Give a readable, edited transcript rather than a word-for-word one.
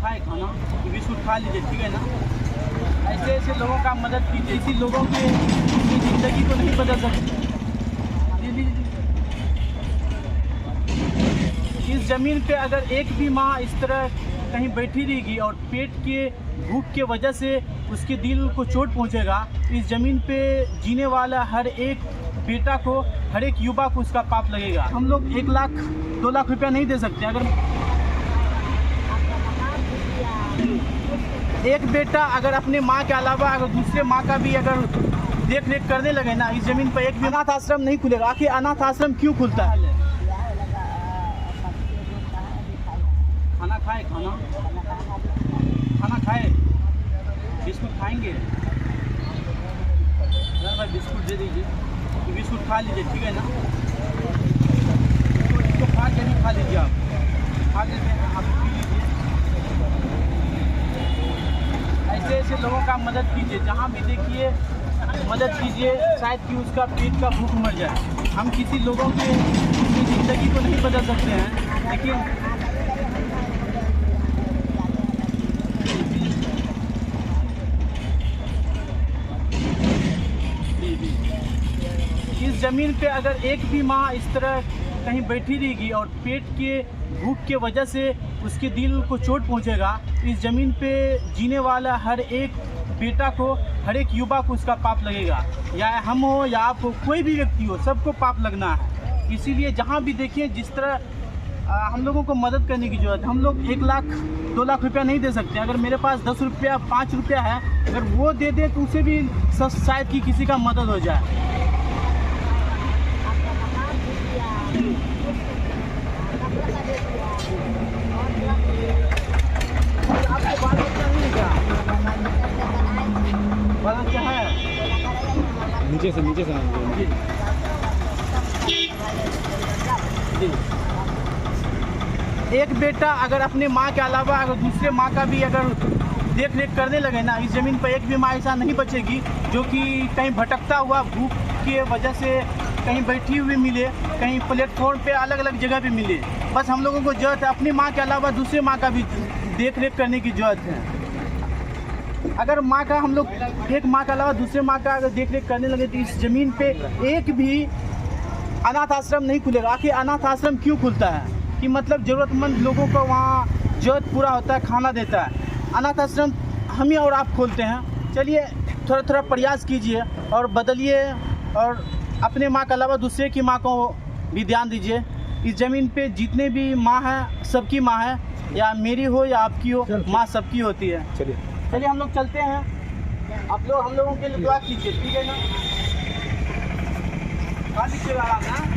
खाए खाना बिस्कुट खा लीजिए, ठीक है ना। ऐसे ऐसे लोगों का मदद कीजिए, इसी लोगों के ज़िंदगी को नहीं बदल सकते। इस ज़मीन पे अगर एक भी माँ इस तरह कहीं बैठी रहेगी और पेट के भूख के वजह से उसके दिल को चोट पहुंचेगा, इस ज़मीन पे जीने वाला हर एक बेटा को, हर एक युवा को उसका पाप लगेगा। हम लोग 1 लाख 2 लाख रुपया नहीं दे सकते। अगर एक बेटा अगर अपने माँ के अलावा अगर दूसरे माँ का भी अगर देख रेख करने लगे ना, इस ज़मीन पर एक भी अनाथ आश्रम नहीं खुलेगा। आखिर अनाथ आश्रम क्यों खुलता है? खाना खाए खाना खाए बिस्कुट खाएंगे? भाई बिस्कुट दे दीजिए, बिस्कुट खा लीजिए, ठीक है ना। इसको खा के नहीं खा लीजिए, आप खा लेते हैं, आप पी लीजिए। ऐसे ऐसे लोगों का मदद कीजिए, जहाँ भी देखिए मदद कीजिए, शायद कि उसका पेट का भूख मर जाए। हम किसी लोगों की ज़िंदगी को नहीं बदल सकते हैं, लेकिन इस ज़मीन पे अगर एक भी माँ इस तरह कहीं बैठी रहेगी और पेट के भूख के वजह से उसके दिल को चोट पहुंचेगा, इस ज़मीन पे जीने वाला हर एक बेटा को, हर एक युवा को उसका पाप लगेगा। या हम हो या आप हो, कोई भी व्यक्ति हो, सबको पाप लगना है। इसीलिए जहाँ भी देखिए, जिस तरह हम लोगों को मदद करने की ज़रूरत है। हम लोग 1 लाख 2 लाख रुपया नहीं दे सकते। अगर मेरे पास 10 रुपया 5 रुपया है, अगर वो दे दे तो उसे भी शायद कि किसी का मदद हो जाए। आपके बाल बच्चा नहीं है क्या? बाल बच्चा है? नीचे से जी जी। एक बेटा अगर अपने माँ के अलावा अगर दूसरे माँ का भी अगर देख रेख करने लगे ना, इस ज़मीन पर एक भी माँ ऐसा नहीं बचेगी जो कि कहीं भटकता हुआ भूख के वजह से कहीं बैठी हुई मिले, कहीं प्लेटफॉर्म पे अलग अलग जगह पे मिले। बस हम लोगों को ज़रूरत है अपनी माँ के अलावा दूसरे माँ का भी देख रेख करने की ज़रूरत है। अगर माँ का हम लोग एक माँ के अलावा दूसरे माँ का अगर देख रेख करने लगे तो इस ज़मीन पे एक भी अनाथ आश्रम नहीं खुलेगा। आखिर अनाथ आश्रम क्यों खुलता है? कि मतलब ज़रूरतमंद लोगों को वहाँ ज़रूरत पूरा होता है, खाना देता है। अनाथ आश्रम हम ही और आप खोलते हैं। चलिए थोड़ा थोड़ा प्रयास कीजिए और बदलिए, और अपने माँ के अलावा दूसरे की माँ को भी ध्यान दीजिए। इस ज़मीन पे जितने भी माँ हैं, सबकी माँ है, या मेरी हो या आपकी हो, माँ सबकी होती है। चलिए हम लोग चलते हैं। आप लोग हम लोगों के लिए दुआ कीजिए, ठीक है ना? खा लीजिएगा आराम से।